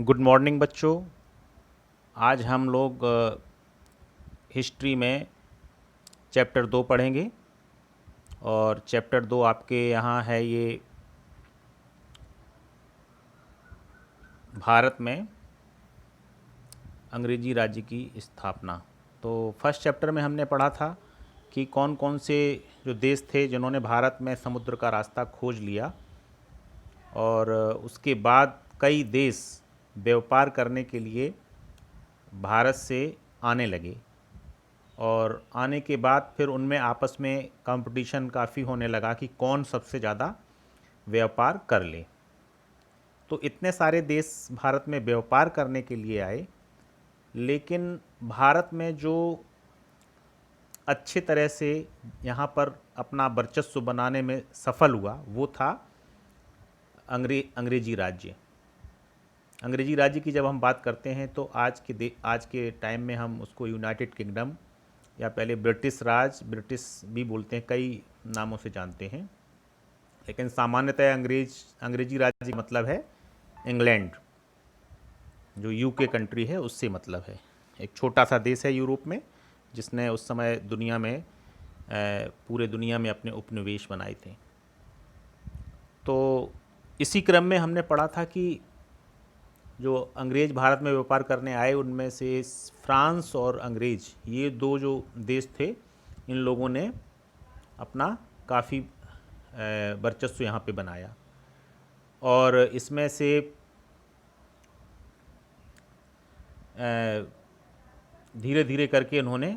Good morning बच्चों। आज हम लोग हिस्ट्री में चैप्टर 2 पढ़ेंगे और चैप्टर 2 आपके यहाँ है ये भारत में अंग्रेजी राज्य की स्थापना। तो फर्स्ट चैप्टर में हमने पढ़ा था कि कौन कौन से जो देश थे जिन्होंने भारत में समुद्र का रास्ता खोज लिया और उसके बाद कई देश व्यापार करने के लिए भारत से आने लगे और आने के बाद फिर उनमें आपस में कंपटीशन काफ़ी होने लगा कि कौन सबसे ज़्यादा व्यापार कर ले। तो इतने सारे देश भारत में व्यापार करने के लिए आए, लेकिन भारत में जो अच्छे तरह से यहाँ पर अपना वर्चस्व बनाने में सफल हुआ वो था अंग्रेजी राज्य। अंग्रेजी राज्य की जब हम बात करते हैं तो आज के टाइम में हम उसको यूनाइटेड किंगडम या पहले ब्रिटिश राज, ब्रिटिश भी बोलते हैं, कई नामों से जानते हैं, लेकिन सामान्यतः अंग्रेजी राज्य का मतलब है इंग्लैंड, जो यूके कंट्री है उससे मतलब है। एक छोटा सा देश है यूरोप में जिसने उस समय दुनिया में पूरे दुनिया में अपने उपनिवेश बनाए थे। तो इसी क्रम में हमने पढ़ा था कि जो अंग्रेज़ भारत में व्यापार करने आए उनमें से फ्रांस और अंग्रेज़, ये दो जो देश थे, इन लोगों ने अपना काफ़ी वर्चस्व यहाँ पे बनाया और इसमें से धीरे धीरे करके इन्होंने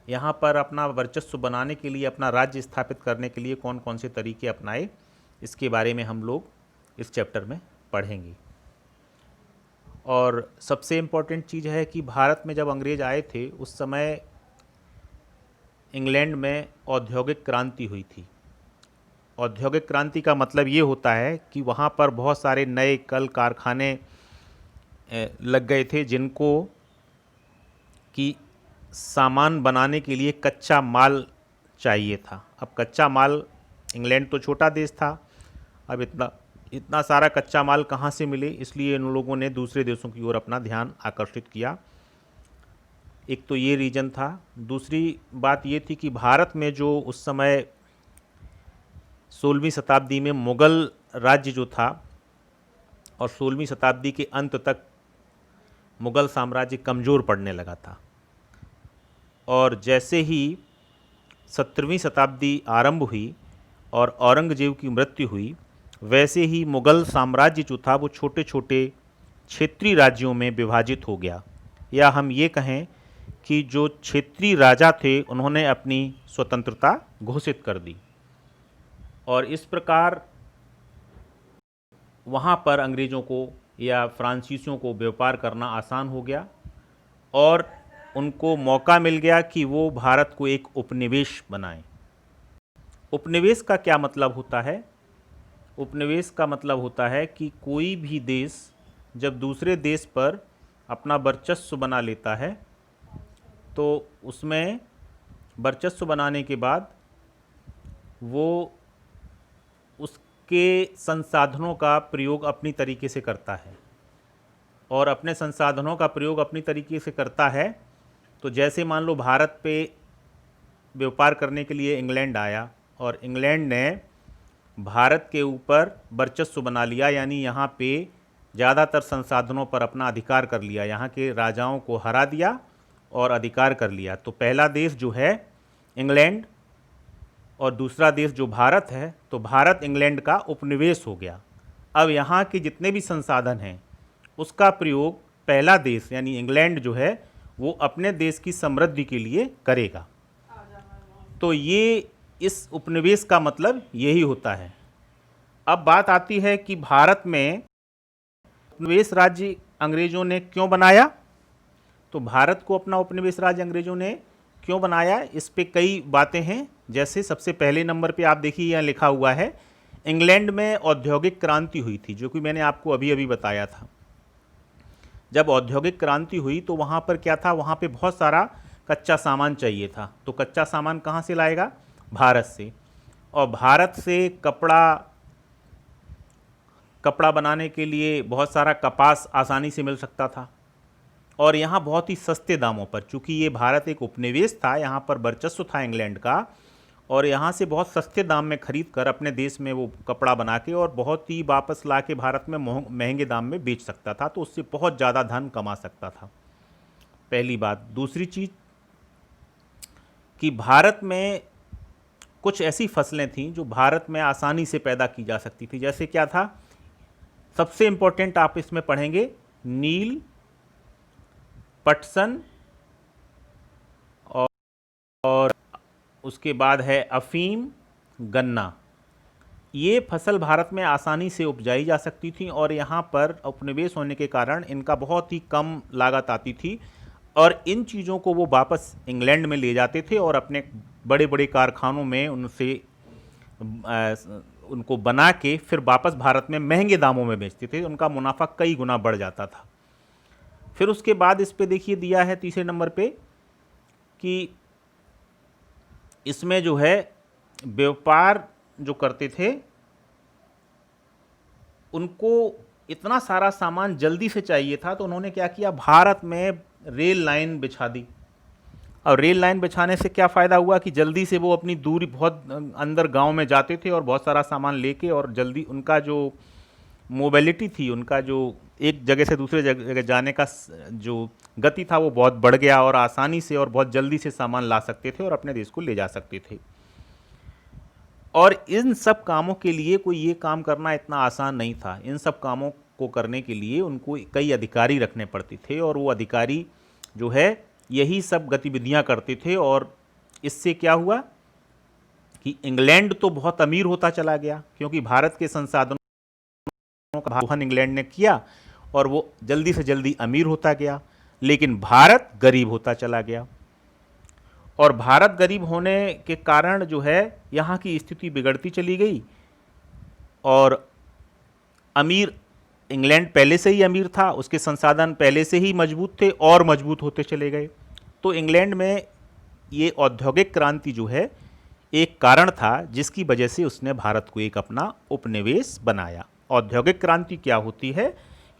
यहाँ पर अपना वर्चस्व बनाने के लिए, अपना राज्य स्थापित करने के लिए कौन कौन से तरीके अपनाए, इसके बारे में हम लोग इस चैप्टर में पढ़ेंगे। और सबसे इम्पॉर्टेंट चीज़ है कि भारत में जब अंग्रेज़ आए थे उस समय इंग्लैंड में औद्योगिक क्रांति हुई थी। औद्योगिक क्रांति का मतलब ये होता है कि वहाँ पर बहुत सारे नए कल कारखाने लग गए थे जिनको कि सामान बनाने के लिए कच्चा माल चाहिए था। अब कच्चा माल, इंग्लैंड तो छोटा देश था, अब इतना सारा कच्चा माल कहाँ से मिले, इसलिए इन लोगों ने दूसरे देशों की ओर अपना ध्यान आकर्षित किया। एक तो ये रीजन था। दूसरी बात ये थी कि भारत में जो उस समय 16वीं शताब्दी में मुग़ल राज्य जो था और 16वीं शताब्दी के अंत तक मुग़ल साम्राज्य कमज़ोर पड़ने लगा था, और जैसे ही 17वीं शताब्दी आरंभ हुई और औरंगजेब की मृत्यु हुई, वैसे ही मुग़ल साम्राज्य जो था वो छोटे छोटे क्षेत्रीय राज्यों में विभाजित हो गया, या हम ये कहें कि जो क्षेत्रीय राजा थे उन्होंने अपनी स्वतंत्रता घोषित कर दी और इस प्रकार वहाँ पर अंग्रेज़ों को या फ्रांसीसियों को व्यापार करना आसान हो गया और उनको मौका मिल गया कि वो भारत को एक उपनिवेश बनाएं। उपनिवेश का क्या मतलब होता है? उपनिवेश का मतलब होता है कि कोई भी देश जब दूसरे देश पर अपना वर्चस्व बना लेता है तो उसमें वर्चस्व बनाने के बाद वो उसके संसाधनों का प्रयोग अपनी तरीके से करता है, और अपने संसाधनों का प्रयोग अपनी तरीके से करता है। तो जैसे मान लो भारत पे व्यापार करने के लिए इंग्लैंड आया और इंग्लैंड ने भारत के ऊपर वर्चस्व बना लिया, यानी यहाँ पे ज़्यादातर संसाधनों पर अपना अधिकार कर लिया, यहाँ के राजाओं को हरा दिया और अधिकार कर लिया। तो पहला देश जो है इंग्लैंड और दूसरा देश जो भारत है, तो भारत इंग्लैंड का उपनिवेश हो गया। अब यहाँ के जितने भी संसाधन हैं उसका प्रयोग पहला देश यानी इंग्लैंड जो है वो अपने देश की समृद्धि के लिए करेगा। तो ये इस उपनिवेश का मतलब यही होता है। अब बात आती है कि भारत में उपनिवेश राज्य अंग्रेज़ों ने क्यों बनाया। तो भारत को अपना उपनिवेश राज्य अंग्रेज़ों ने क्यों बनाया, इस पे कई बातें हैं। जैसे सबसे पहले नंबर पे आप देखिए यहाँ लिखा हुआ है, इंग्लैंड में औद्योगिक क्रांति हुई थी, जो कि मैंने आपको अभी अभी बताया था। जब औद्योगिक क्रांति हुई तो वहाँ पर क्या था, वहाँ पे बहुत सारा कच्चा सामान चाहिए था। तो कच्चा सामान कहाँ से लाएगा? भारत से। और भारत से कपड़ा, कपड़ा बनाने के लिए बहुत सारा कपास आसानी से मिल सकता था, और यहाँ बहुत ही सस्ते दामों पर, चूँकि ये भारत एक उपनिवेश था, यहाँ पर वर्चस्व था इंग्लैंड का, और यहाँ से बहुत सस्ते दाम में खरीद कर अपने देश में वो कपड़ा बना के और बहुत ही वापस ला के भारत में महंगे दाम में बेच सकता था, तो उससे बहुत ज़्यादा धन कमा सकता था। पहली बात। दूसरी चीज़ कि भारत में कुछ ऐसी फसलें थीं जो भारत में आसानी से पैदा की जा सकती थी। जैसे क्या था, सबसे इम्पोर्टेंट आप इसमें पढ़ेंगे नील, पटसन, और उसके बाद है अफीम, गन्ना। ये फसल भारत में आसानी से उपजाई जा सकती थी, और यहाँ पर उपनिवेश होने के कारण इनका बहुत ही कम लागत आती थी, और इन चीज़ों को वो वापस इंग्लैंड में ले जाते थे और अपने बड़े बड़े कारखानों में उनको बना के फिर वापस भारत में महंगे दामों में बेचते थे। उनका मुनाफा कई गुना बढ़ जाता था। फिर उसके बाद इस पे देखिए दिया है तीसरे नंबर पे कि इसमें जो है व्यापार जो करते थे उनको इतना सारा सामान जल्दी से चाहिए था, तो उन्होंने क्या किया, भारत में रेल लाइन बिछा दी। और रेल लाइन बिछाने से क्या फ़ायदा हुआ कि जल्दी से वो अपनी दूरी, बहुत अंदर गांव में जाते थे और बहुत सारा सामान लेके, और जल्दी उनका जो मोबिलिटी थी, उनका जो एक जगह से दूसरे जगह जाने का जो गति था वो बहुत बढ़ गया, और आसानी से और बहुत जल्दी से सामान ला सकते थे और अपने देश को ले जा सकते थे। और इन सब कामों के लिए कोई ये काम करना इतना आसान नहीं था। इन सब कामों को करने के लिए उनको कई अधिकारी रखने पड़ते थे, और वो अधिकारी जो है यही सब गतिविधियां करते थे। और इससे क्या हुआ कि इंग्लैंड तो बहुत अमीर होता चला गया, क्योंकि भारत के संसाधनों का दोहन इंग्लैंड ने किया और वो जल्दी से जल्दी अमीर होता गया। लेकिन भारत गरीब होता चला गया, और भारत गरीब होने के कारण जो है यहाँ की स्थिति बिगड़ती चली गई। और अमीर इंग्लैंड पहले से ही अमीर था, उसके संसाधन पहले से ही मजबूत थे और मजबूत होते चले गए। तो इंग्लैंड में ये औद्योगिक क्रांति जो है एक कारण था जिसकी वजह से उसने भारत को एक अपना उपनिवेश बनाया। औद्योगिक क्रांति क्या होती है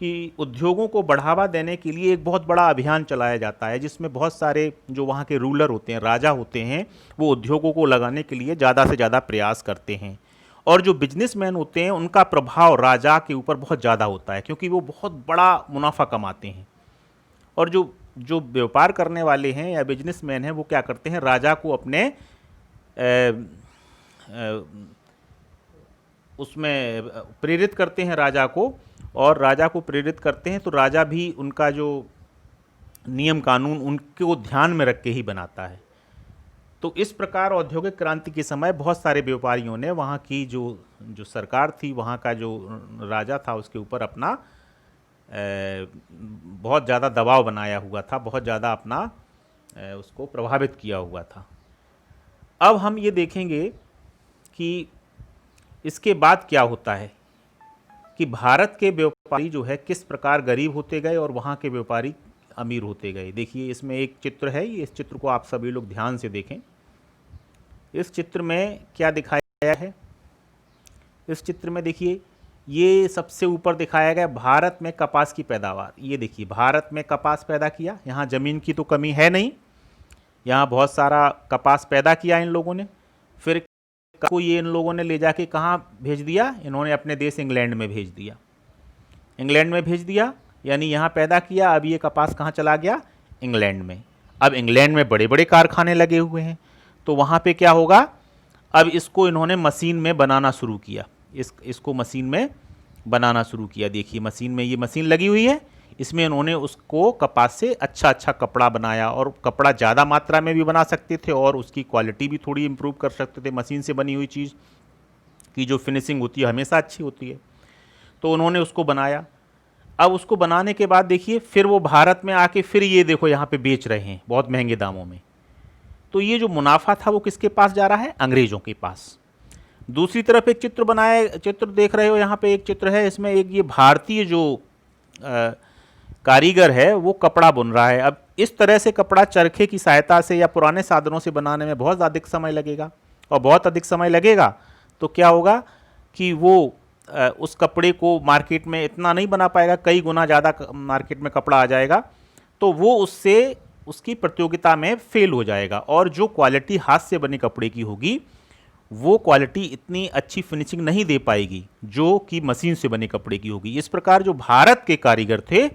कि उद्योगों को बढ़ावा देने के लिए एक बहुत बड़ा अभियान चलाया जाता है, जिसमें बहुत सारे जो वहाँ के रूलर होते हैं, राजा होते हैं, वो उद्योगों को लगाने के लिए ज़्यादा से ज़्यादा प्रयास करते हैं। और जो बिजनेसमैन होते हैं उनका प्रभाव राजा के ऊपर बहुत ज़्यादा होता है, क्योंकि वो बहुत बड़ा मुनाफा कमाते हैं। और जो व्यापार करने वाले हैं या बिजनेसमैन हैं वो क्या करते हैं, राजा को अपने उसमें प्रेरित करते हैं राजा को, और राजा को प्रेरित करते हैं तो राजा भी उनका जो नियम कानून उनको ध्यान में रख के ही बनाता है। तो इस प्रकार औद्योगिक क्रांति के समय बहुत सारे व्यापारियों ने वहाँ की जो सरकार थी, वहाँ का जो राजा था, उसके ऊपर अपना बहुत ज़्यादा दबाव बनाया हुआ था, बहुत ज़्यादा अपना उसको प्रभावित किया हुआ था। अब हम ये देखेंगे कि इसके बाद क्या होता है कि भारत के व्यापारी जो है किस प्रकार गरीब होते गए और वहाँ के व्यापारी अमीर होते गए। देखिए इसमें एक चित्र है, इस चित्र को आप सभी लोग ध्यान से देखें। इस चित्र में क्या दिखाया है, इस चित्र में देखिए ये सबसे ऊपर दिखाया गया भारत में कपास की पैदावार। ये देखिए भारत में कपास पैदा किया, यहाँ ज़मीन की तो कमी है नहीं, यहाँ बहुत सारा कपास पैदा किया इन लोगों ने। फिर को ये इन लोगों ने ले जाके कहाँ भेज दिया, इन्होंने अपने देश इंग्लैंड में भेज दिया। इंग्लैंड में भेज दिया यानी यहाँ पैदा किया, अब ये कपास कहाँ चला गया, इंग्लैंड में। अब इंग्लैंड में बड़े बड़े कारखाने लगे हुए हैं, तो वहाँ पे क्या होगा, अब इसको इन्होंने मशीन में बनाना शुरू किया, इसको मशीन में बनाना शुरू किया। देखिए मशीन में, ये मशीन लगी हुई है, इसमें इन्होंने उसको कपास से अच्छा अच्छा कपड़ा बनाया, और कपड़ा ज़्यादा मात्रा में भी बना सकते थे और उसकी क्वालिटी भी थोड़ी इम्प्रूव कर सकते थे। मशीन से बनी हुई चीज़ की जो फिनिशिंग होती है हमेशा अच्छी होती है, तो उन्होंने उसको बनाया। अब उसको बनाने के बाद देखिए फिर वो भारत में आके फिर ये देखो यहाँ पे बेच रहे हैं बहुत महंगे दामों में। तो ये जो मुनाफा था वो किसके पास जा रहा है, अंग्रेज़ों के पास। दूसरी तरफ एक चित्र देख रहे हो, यहाँ पे एक चित्र है, इसमें एक ये भारतीय जो कारीगर है वो कपड़ा बुन रहा है। अब इस तरह से कपड़ा चरखे की सहायता से या पुराने साधनों से बनाने में बहुत अधिक समय लगेगा, और बहुत अधिक समय लगेगा तो क्या होगा कि वो उस कपड़े को मार्केट में इतना नहीं बना पाएगा, कई गुना ज़्यादा मार्केट में कपड़ा आ जाएगा, तो वो उससे उसकी प्रतियोगिता में फेल हो जाएगा। और जो क्वालिटी हाथ से बने कपड़े की होगी वो क्वालिटी इतनी अच्छी फिनिशिंग नहीं दे पाएगी जो कि मशीन से बने कपड़े की होगी। इस प्रकार जो भारत के कारीगर थे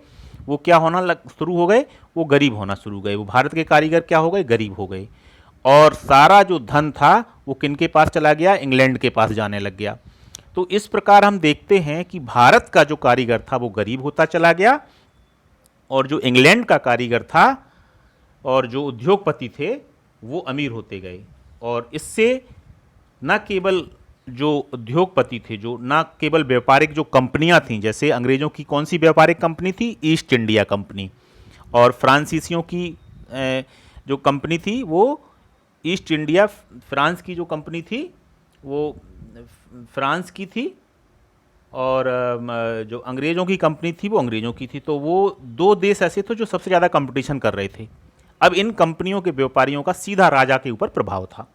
वो क्या होना शुरू हो गए, वो गरीब होना शुरू हो गए। वो भारत के कारीगर क्या हो गए, गरीब हो गए। और सारा जो धन था वो किनके पास चला गया, इंग्लैंड के पास जाने लग गया। तो इस प्रकार हम देखते हैं कि भारत का जो कारीगर था वो गरीब होता चला गया, और जो इंग्लैंड का कारीगर था और जो उद्योगपति थे वो अमीर होते गए। और इससे न केवल जो उद्योगपति थे, जो न केवल व्यापारिक जो कंपनियां थीं, जैसे अंग्रेजों की कौन सी व्यापारिक कंपनी थी, ईस्ट इंडिया कंपनी, और फ्रांसीसियों की जो कंपनी थी वो ईस्ट इंडिया, फ्रांस की जो कंपनी थी वो फ्रांस की थी, और जो अंग्रेज़ों की कंपनी थी वो अंग्रेज़ों की थी। तो वो दो देश ऐसे थे जो सबसे ज़्यादा कंपटीशन कर रहे थे। अब इन कंपनियों के व्यापारियों का सीधा राजा के ऊपर प्रभाव था।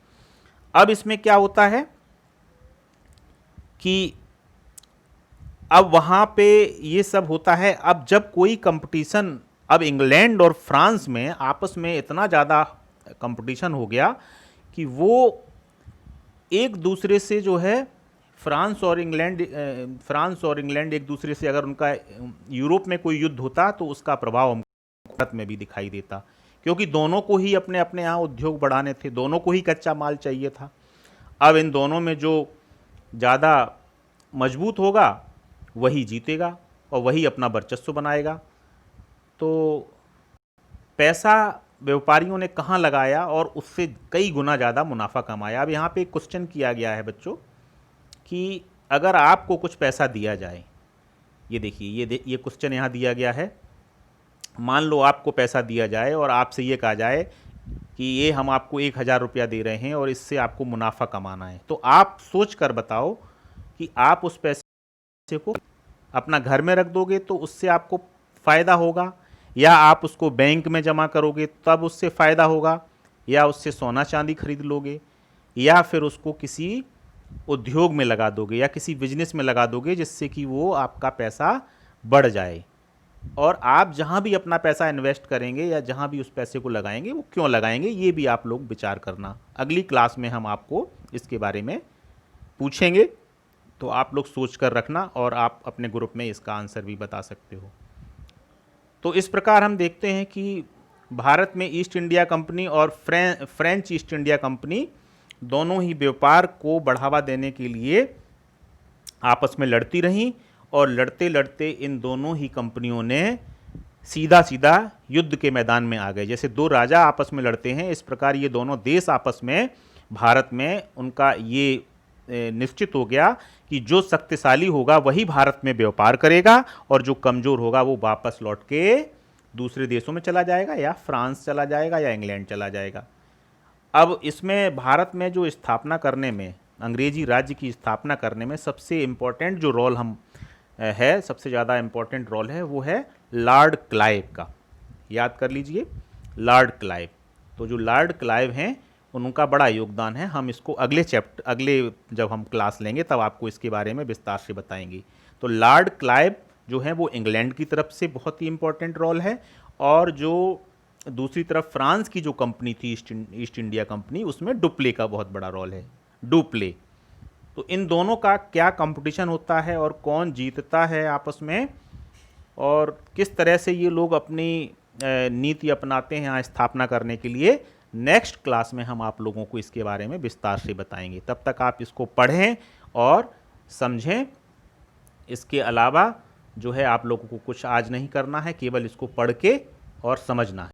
अब इसमें क्या होता है कि अब वहाँ पे ये सब होता है। अब जब कोई कंपटीशन, अब इंग्लैंड और फ्रांस में आपस में इतना ज़्यादा कंपटीशन हो गया कि वो एक दूसरे से जो है फ्रांस और इंग्लैंड एक दूसरे से, अगर उनका यूरोप में कोई युद्ध होता तो उसका प्रभाव हमको भारत में भी दिखाई देता, क्योंकि दोनों को ही अपने अपने यहाँ उद्योग बढ़ाने थे, दोनों को ही कच्चा माल चाहिए था। अब इन दोनों में जो ज़्यादा मजबूत होगा वही जीतेगा और वही अपना वर्चस्व बनाएगा। तो पैसा व्यापारियों ने कहाँ लगाया और उससे कई गुना ज़्यादा मुनाफा कमाया। अब यहाँ पे एक क्वेश्चन किया गया है बच्चों कि अगर आपको कुछ पैसा दिया जाए, ये देखिए ये क्वेश्चन यहाँ दिया गया है। मान लो आपको पैसा दिया जाए और आपसे ये कहा जाए कि ये हम आपको 1000 रुपया दे रहे हैं और इससे आपको मुनाफा कमाना है, तो आप सोच कर बताओ कि आप उस पैसे को अपना घर में रख दोगे तो उससे आपको फ़ायदा होगा, या आप उसको बैंक में जमा करोगे तब उससे फ़ायदा होगा, या उससे सोना चांदी खरीद लोगे, या फिर उसको किसी उद्योग में लगा दोगे या किसी बिजनेस में लगा दोगे जिससे कि वो आपका पैसा बढ़ जाए। और आप जहाँ भी अपना पैसा इन्वेस्ट करेंगे या जहाँ भी उस पैसे को लगाएंगे वो क्यों लगाएंगे, ये भी आप लोग विचार करना। अगली क्लास में हम आपको इसके बारे में पूछेंगे, तो आप लोग सोच कर रखना और आप अपने ग्रुप में इसका आंसर भी बता सकते हो। तो इस प्रकार हम देखते हैं कि भारत में ईस्ट इंडिया कंपनी और फ्रेंच ईस्ट इंडिया कंपनी दोनों ही व्यापार को बढ़ावा देने के लिए आपस में लड़ती रहीं, और लड़ते लड़ते इन दोनों ही कंपनियों ने सीधा सीधा युद्ध के मैदान में आ गए। जैसे दो राजा आपस में लड़ते हैं, इस प्रकार ये दोनों देश आपस में भारत में उनका ये निश्चित हो गया कि जो शक्तिशाली होगा वही भारत में व्यापार करेगा और जो कमज़ोर होगा वो वापस लौट के दूसरे देशों में चला जाएगा, या फ्रांस चला जाएगा या इंग्लैंड चला जाएगा। अब इसमें भारत में जो स्थापना करने में, अंग्रेजी राज्य की स्थापना करने में सबसे इम्पोर्टेंट जो रोल है, सबसे ज़्यादा इम्पोर्टेंट रोल है वो है लॉर्ड क्लाइव का। याद कर लीजिए, लॉर्ड क्लाइव। तो जो लॉर्ड क्लाइव हैं उनका बड़ा योगदान है। हम इसको अगले जब हम क्लास लेंगे तब आपको इसके बारे में विस्तार से बताएंगे। तो लॉर्ड क्लाइव जो है वो इंग्लैंड की तरफ से बहुत ही इम्पोर्टेंट रोल है, और जो दूसरी तरफ फ्रांस की जो कंपनी थी ईस्ट इंडिया कंपनी, उसमें डुप्ले का बहुत बड़ा रोल है, डुप्ले। तो इन दोनों का क्या कंपटीशन होता है और कौन जीतता है आपस में, और किस तरह से ये लोग अपनी नीति अपनाते हैं यहाँ स्थापना करने के लिए, नेक्स्ट क्लास में हम आप लोगों को इसके बारे में विस्तार से बताएंगे। तब तक आप इसको पढ़ें और समझें। इसके अलावा जो है आप लोगों को कुछ आज नहीं करना है, केवल इसको पढ़ के और समझना है।